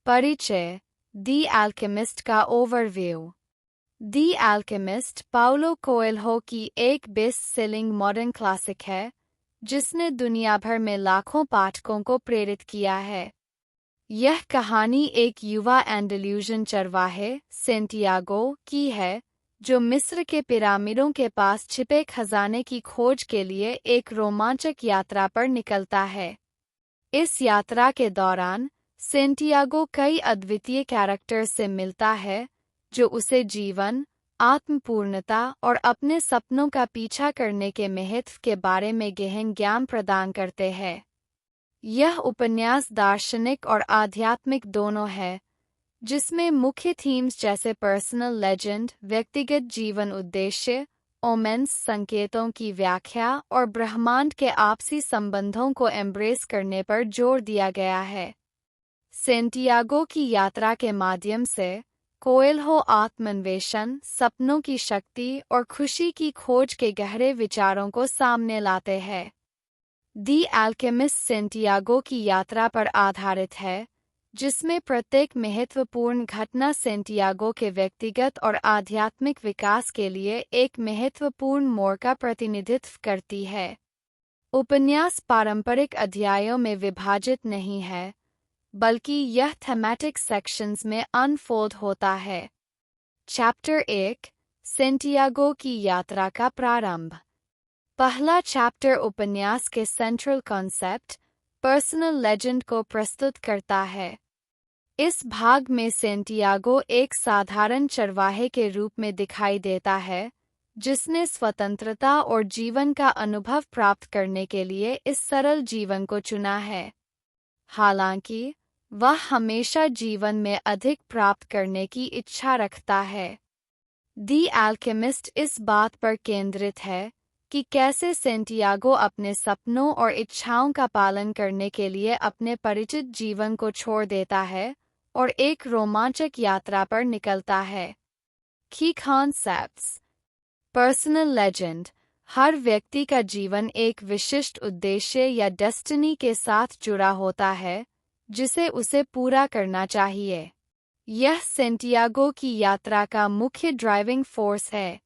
परिचय। दी अल्केमिस्ट का ओवरव्यू। दी alchemist Paulo Coelho की एक बेस्ट सेलिंग मॉडर्न क्लासिक है जिसने दुनिया भर में लाखों पाठकों को प्रेरित किया है। यह कहानी एक युवा एंडेल्यूजन चरवाहे सेंटियागो की है जो मिस्र के पिरामिडों के पास छिपे खजाने की खोज के लिए एक रोमांचक यात्रा पर निकलता है। इस यात्रा के दौरान सेंटियागो कई अद्वितीय कैरेक्टर से मिलता है जो उसे जीवन, आत्मपूर्णता और अपने सपनों का पीछा करने के महत्व के बारे में गहन ज्ञान प्रदान करते हैं। यह उपन्यास दार्शनिक और आध्यात्मिक दोनों है, जिसमें मुख्य थीम्स जैसे पर्सनल लेजेंड, व्यक्तिगत जीवन उद्देश्य, ओमेंस संकेतों की व्याख्या और ब्रह्मांड के आपसी संबंधों को एम्ब्रेस करने पर जोर दिया गया है। सेंटियागो की यात्रा के माध्यम से कोएल्हो आत्मान्वेषण, सपनों की शक्ति और खुशी की खोज के गहरे विचारों को सामने लाते हैं। दी अल्केमिस्ट सेंटियागो की यात्रा पर आधारित है, जिसमें प्रत्येक महत्वपूर्ण घटना सेंटियागो के व्यक्तिगत और आध्यात्मिक विकास के लिए एक महत्वपूर्ण मोड़ का प्रतिनिधित्व करती है। उपन्यास पारंपरिक अध्यायों में विभाजित नहीं है, बल्कि यह थीमेटिक सेक्शंस में अनफोल्ड होता है। चैप्टर 1 सेंटियागो की यात्रा का प्रारंभ। पहला चैप्टर उपन्यास के सेंट्रल कॉन्सेप्ट, पर्सनल लेजेंड को प्रस्तुत करता है। इस भाग में सेंटियागो एक साधारण चरवाहे के रूप में दिखाई देता है, जिसने स्वतंत्रता और जीवन का अनुभव प्राप्त करने के लिए इस सरल जीवन को चुना है। हालांकि, वह हमेशा जीवन में अधिक प्राप्त करने की इच्छा रखता है। दी अल्केमिस्ट इस बात पर केंद्रित है कि कैसे सेंटियागो अपने सपनों और इच्छाओं का पालन करने के लिए अपने परिचित जीवन को छोड़ देता है और एक रोमांचक यात्रा पर निकलता है। की कॉन्सेप्ट्स। Personal legend. हर व्यक्ति का जीवन एक विशिष्ट उद्देश्य या डेस्टिनी के साथ जुड़ा होता है, जिसे उसे पूरा करना चाहिए। यह सेंटियागो की यात्रा का मुख्य ड्राइविंग फोर्स है।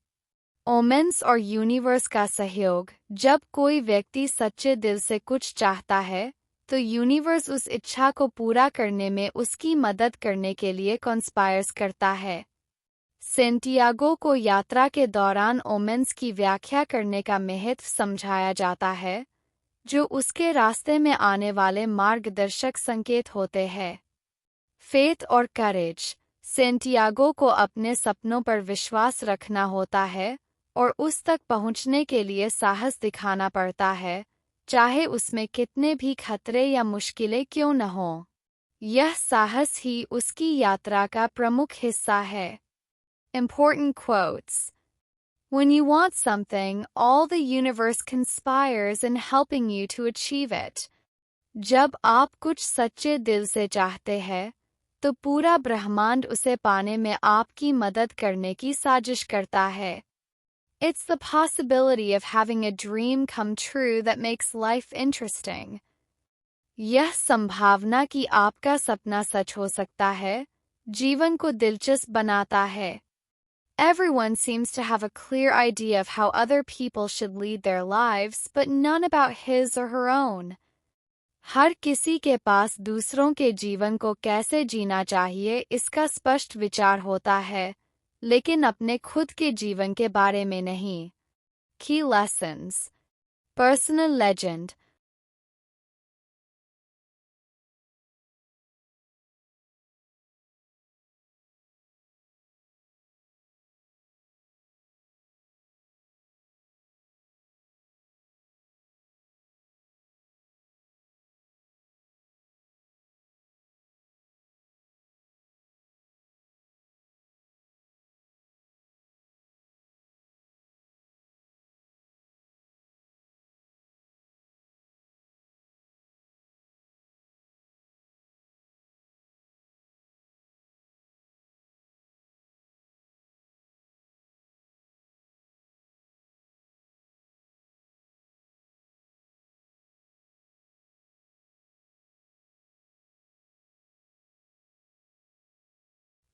ओमेंस और यूनिवर्स का सहयोग। जब कोई व्यक्ति सच्चे दिल से कुछ चाहता है, तो यूनिवर्स उस इच्छा को पूरा करने में उसकी मदद करने के लिए कॉन्स्पायर्स करता है। सेंटियागो को यात्रा के दौरान ओमेंस की व्याख्या करने का महत्व समझाया जाता है, जो उसके रास्ते में आने वाले मार्गदर्शक संकेत होते हैं। फेथ और करेज। सेंटियागो को अपने सपनों पर विश्वास रखना होता है और उस तक पहुंचने के लिए साहस दिखाना पड़ता है, चाहे उसमें कितने भी खतरे या मुश्किलें क्यों न हों। यह साहस ही उसकी यात्रा का प्रमुख हिस्सा है। Important quotes. When you want something, all the universe conspires in helping you to achieve it. जब आप कुछ सच्चे दिल से चाहते हैं, तो पूरा ब्रह्मांड उसे पाने में आपकी मदद करने की साजिश करता है। It's the possibility of having a dream come true that makes life interesting. यह संभावना कि आपका सपना सच हो सकता है, जीवन को दिलचस्प बनाता है। Everyone seems to have a clear idea of how other people should lead their lives, but none about his or her own. हर किसी के पास दूसरों के जीवन को कैसे जीना चाहिए इसका स्पष्ट विचार होता है, लेकिन अपने खुद के जीवन के बारे में नहीं। Key lessons. Personal legend.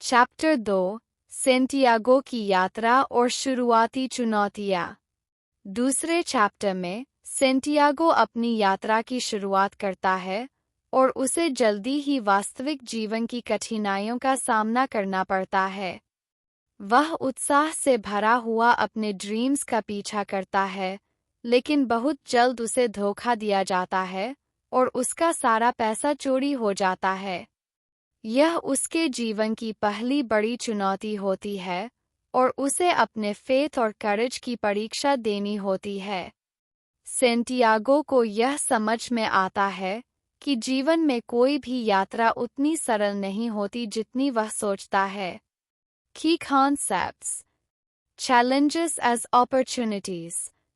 Chapter 2 Santiago की यात्रा और शुरुआती चुनौतियाँ। दूसरे चैप्टर में सेंटियागो अपनी यात्रा की शुरुआत करता है और उसे जल्दी ही वास्तविक जीवन की कठिनाइयों का सामना करना पड़ता है। वह उत्साह से भरा हुआ अपने ड्रीम्स का पीछा करता है, लेकिन बहुत जल्द उसे धोखा दिया जाता है और उसका सारा पैसा चोरी हो जाता है। यह उसके जीवन की पहली बड़ी चुनौती होती है और उसे अपने फेथ और करेज की परीक्षा देनी होती है। सेंटियागो को यह समझ में आता है कि जीवन में कोई भी यात्रा उतनी सरल नहीं होती जितनी वह सोचता है। Key concepts: Challenges as opportunities।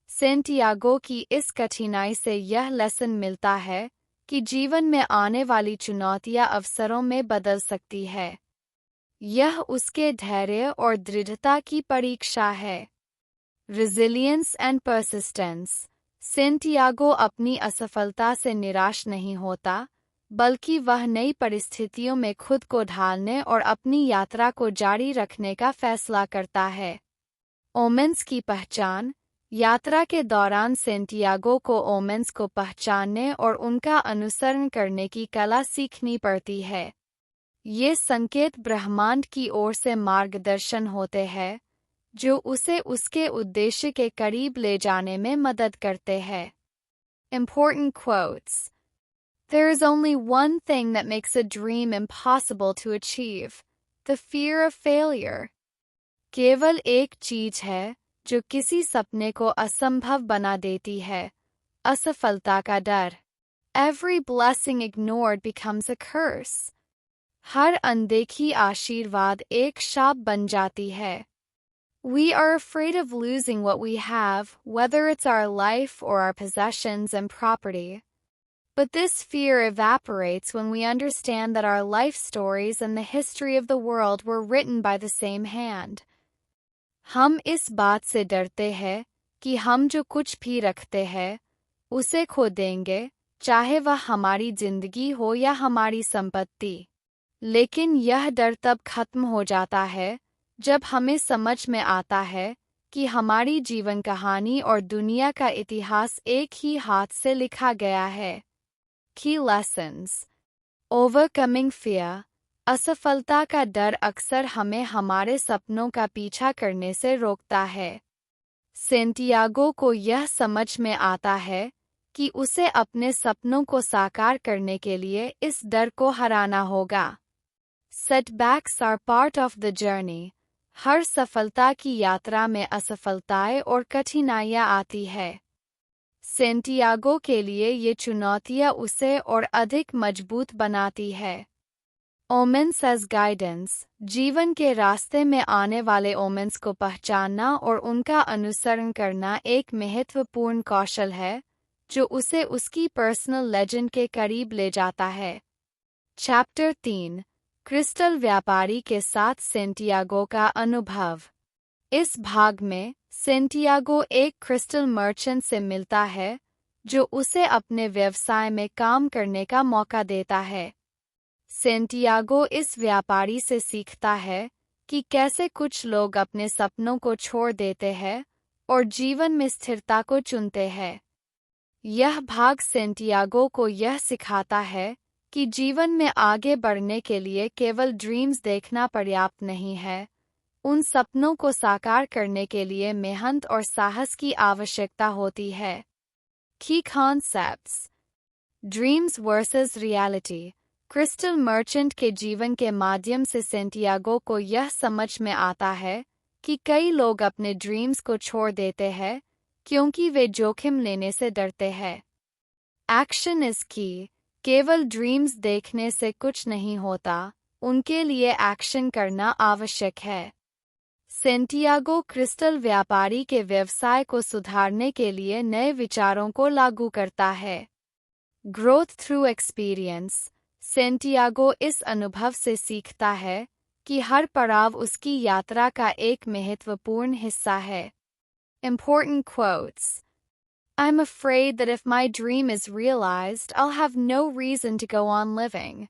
Santiago की इस कठिनाई से यह लेसन मिलता है कि जीवन में आने वाली चुनौतियां अवसरों में बदल सकती है। यह उसके धैर्य और दृढ़ता की परीक्षा है। Resilience and persistence। सेंटियागो अपनी असफलता से निराश नहीं होता, बल्कि वह नई परिस्थितियों में खुद को ढालने और अपनी यात्रा को जारी रखने का फैसला करता है। ओमेन्स की पहचान। यात्रा के दौरान सेंटियागो को ओमेन्स को पहचानने और उनका अनुसरण करने की कला सीखनी पड़ती है। ये संकेत ब्रह्मांड की ओर से मार्गदर्शन होते हैं, जो उसे उसके उद्देश्य के करीब ले जाने में मदद करते हैं। Important quotes: There is only one thing that makes a dream impossible to achieve: the fear of failure. केवल एक चीज है जो किसी सपने को असंभव बना देती है: असफलता का डर। Every blessing ignored becomes a curse. हर अनदेखी आशीर्वाद एक शाप बन जाती है। We are afraid of losing what we have, whether it's our life or our possessions and property. But this fear evaporates when we understand that our life stories and the history of the world were written by the same hand. हम इस बात से डरते हैं कि हम जो कुछ भी रखते हैं, उसे खो देंगे, चाहे वह हमारी जिंदगी हो या हमारी संपत्ति। लेकिन यह डर तब खत्म हो जाता है जब हमें समझ में आता है कि हमारी जीवन कहानी और दुनिया का इतिहास एक ही हाथ से लिखा गया है। Key lessons: Overcoming fear। असफलता का डर अक्सर हमें हमारे सपनों का पीछा करने से रोकता है। सेंटियागो को यह समझ में आता है कि उसे अपने सपनों को साकार करने के लिए इस डर को हराना होगा। Setbacks are part of the journey। हर सफलता की यात्रा में असफलताएं और कठिनाइयां आती है। सेंटियागो के लिए ये चुनौतियां उसे और अधिक मजबूत बनाती है। Omens as guidance. जीवन के रास्ते में आने वाले ओमेन्स को पहचानना और उनका अनुसरण करना एक महत्वपूर्ण कौशल है, जो उसे उसकी पर्सनल लेजेंड के करीब ले जाता है। चैप्टर 3 क्रिस्टल व्यापारी के साथ सेंटियागो का अनुभव। इस भाग में सेंटियागो एक क्रिस्टल मर्चेंट से मिलता है, जो उसे अपने व्यवसाय में काम करने का मौका देता है। सेंटियागो इस व्यापारी से सीखता है कि कैसे कुछ लोग अपने सपनों को छोड़ देते हैं और जीवन में स्थिरता को चुनते हैं। यह भाग सेंटियागो को यह सिखाता है कि जीवन में आगे बढ़ने के लिए केवल ड्रीम्स देखना पर्याप्त नहीं है, उन सपनों को साकार करने के लिए मेहनत और साहस की आवश्यकता होती है। Key concepts: Dreams versus reality। Crystal merchant के जीवन के माध्यम से सेंटियागो को यह समझ में आता है कि कई लोग अपने ड्रीम्स को छोड़ देते हैं क्योंकि वे जोखिम लेने से डरते हैं। एक्शन इज की। केवल ड्रीम्स देखने से कुछ नहीं होता, उनके लिए एक्शन करना आवश्यक है। सेंटियागो क्रिस्टल व्यापारी के व्यवसाय को सुधारने के लिए नए विचारों को लागू करता है। Growth through experience. सेंटियागो इस अनुभव से सीखता है कि हर पड़ाव उसकी यात्रा का एक महत्वपूर्ण हिस्सा है। Important quotes: I'm afraid that if my dream is realized, I'll have no reason to go on living.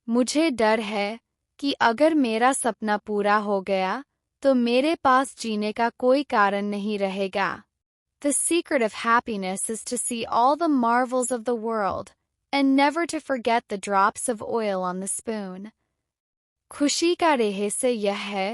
मुझे डर है कि अगर मेरा सपना पूरा हो गया तो मेरे पास जीने का कोई कारण नहीं रहेगा। The secret of happiness is to see all the marvels of the world and never to forget the drops of oil on the spoon. खुशी का रहस्य यह है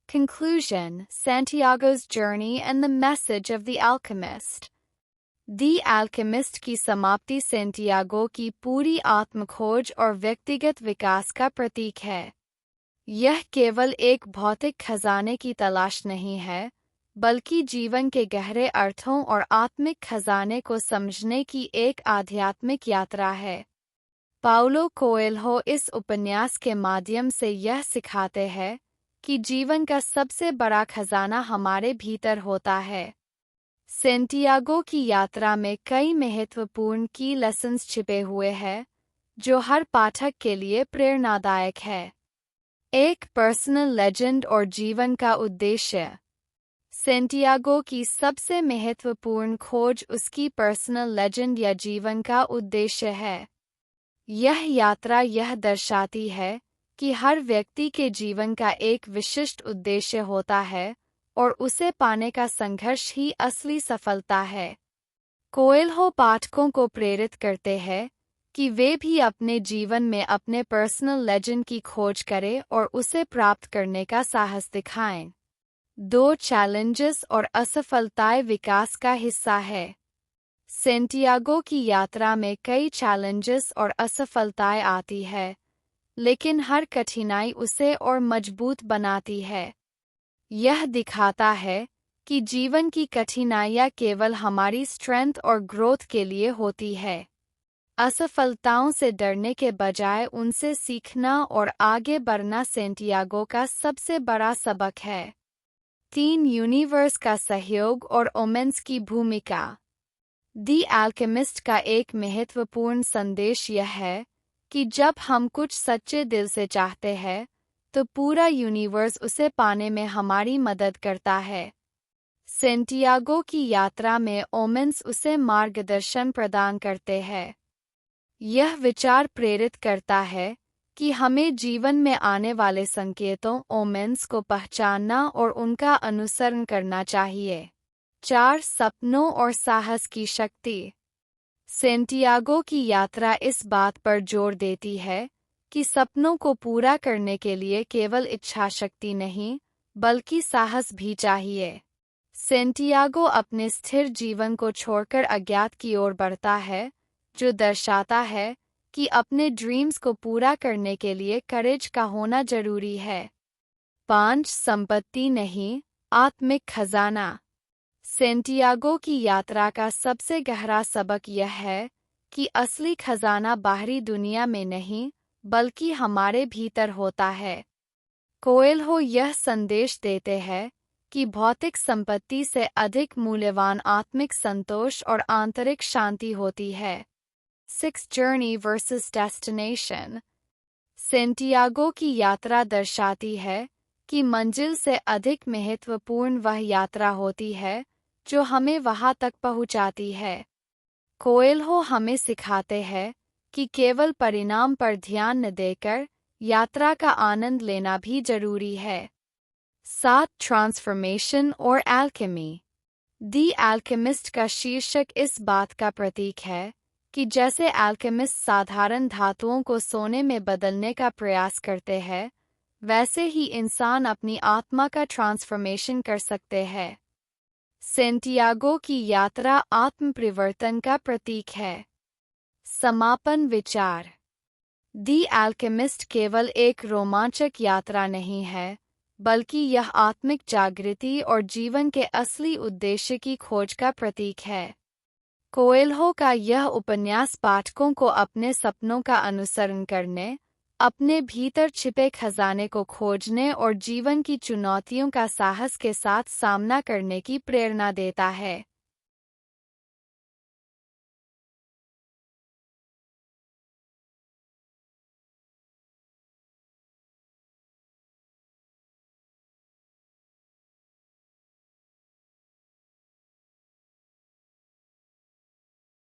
Conclusion, Santiago's journey and the message of the alchemist. The Alchemist की समाप्ति Santiago की पूरी आत्मखोज और व्यक्तिगत विकास का प्रतीक है। यह केवल एक भौतिक खजाने की तलाश नहीं है, बल्कि जीवन के गहरे अर्थों और आत्मिक खजाने को समझने की एक आध्यात्मिक यात्रा है। पाउलो कोएल्हो इस उपन्यास के माध्यम से यह सिखाते हैं कि जीवन का सबसे बड़ा खजाना हमारे भीतर होता है। सेंटियागो की यात्रा में कई महत्वपूर्ण की लेसन्स छिपे हुए हैं, जो हर पाठक के लिए प्रेरणादायक है। एक पर्सनल लेजेंड और जीवन का उद्देश्य। सेंटियागो की सबसे महत्वपूर्ण खोज उसकी पर्सनल लेजेंड या जीवन का उद्देश्य है। यह यात्रा यह दर्शाती है कि हर व्यक्ति के जीवन का एक विशिष्ट उद्देश्य होता है और उसे पाने का संघर्ष ही असली सफलता है। कोएल्हो पाठकों को प्रेरित करते हैं कि वे भी अपने जीवन में अपने पर्सनल लेजेंड की खोज करें और उसे प्राप्त करने का साहस दिखाएं। 2 चैलेंजेस और असफलताएं विकास का हिस्सा है। सेंटियागो की यात्रा में कई चैलेंजेस और असफलताएं आती है, लेकिन हर कठिनाई उसे और मजबूत बनाती है। यह दिखाता है कि जीवन की कठिनाइयाँ केवल हमारी स्ट्रेंथ और ग्रोथ के लिए होती है। असफलताओं से डरने के बजाय उनसे सीखना और आगे बढ़ना सेंटियागो का सबसे बड़ा सबक है। 3 यूनिवर्स का सहयोग और ओमेंस की भूमिका। दी एल्केमिस्ट का एक महत्वपूर्ण संदेश यह है कि जब हम कुछ सच्चे दिल से चाहते हैं, तो पूरा यूनिवर्स उसे पाने में हमारी मदद करता है। सेंटियागो की यात्रा में ओमेंस उसे मार्गदर्शन प्रदान करते हैं। यह विचार प्रेरित करता है कि हमें जीवन में आने वाले संकेतों ओमेंस को पहचानना और उनका अनुसरण करना चाहिए। 4 सपनों और साहस की शक्ति। सेंटियागो की यात्रा इस बात पर जोर देती है कि सपनों को पूरा करने के लिए केवल इच्छाशक्ति नहीं, बल्कि साहस भी चाहिए। सेंटियागो अपने स्थिर जीवन को छोड़कर अज्ञात की ओर बढ़ता है, जो दर्शाता है कि अपने ड्रीम्स को पूरा करने के लिए करेज का होना जरूरी है। 5 संपत्ति नहीं, आत्मिक खजाना। सेंटियागो की यात्रा का सबसे गहरा सबक यह है कि असली खजाना बाहरी दुनिया में नहीं, बल्कि हमारे भीतर होता है। कोएल्हो यह संदेश देते हैं कि भौतिक संपत्ति से अधिक मूल्यवान आत्मिक संतोष और आंतरिक शांति होती है। 6 जर्नी वर्सेस डेस्टिनेशन। सेंटियागो की यात्रा दर्शाती है कि मंजिल से अधिक महत्वपूर्ण वह यात्रा होती है जो हमें वहां तक पहुंचाती है। कोएल्हो हमें सिखाते हैं कि केवल परिणाम पर ध्यान न देकर यात्रा का आनंद लेना भी जरूरी है। 7 ट्रांसफॉर्मेशन और एल्केमी। दी एल्केमिस्ट का शीर्षक इस बात का प्रतीक है कि जैसे अल्केमिस्ट साधारण धातुओं को सोने में बदलने का प्रयास करते हैं, वैसे ही इंसान अपनी आत्मा का ट्रांसफॉर्मेशन कर सकते हैं। सेंटियागो की यात्रा आत्म परिवर्तन का प्रतीक है। समापन विचार। दी अल्केमिस्ट केवल एक रोमांचक यात्रा नहीं है, बल्कि यह आत्मिक जागृति और जीवन के असली उद्देश्य की खोज का प्रतीक है। कोएल्हो का यह उपन्यास पाठकों को अपने सपनों का अनुसरण करने, अपने भीतर छिपे खजाने को खोजने और जीवन की चुनौतियों का साहस के साथ सामना करने की प्रेरणा देता है।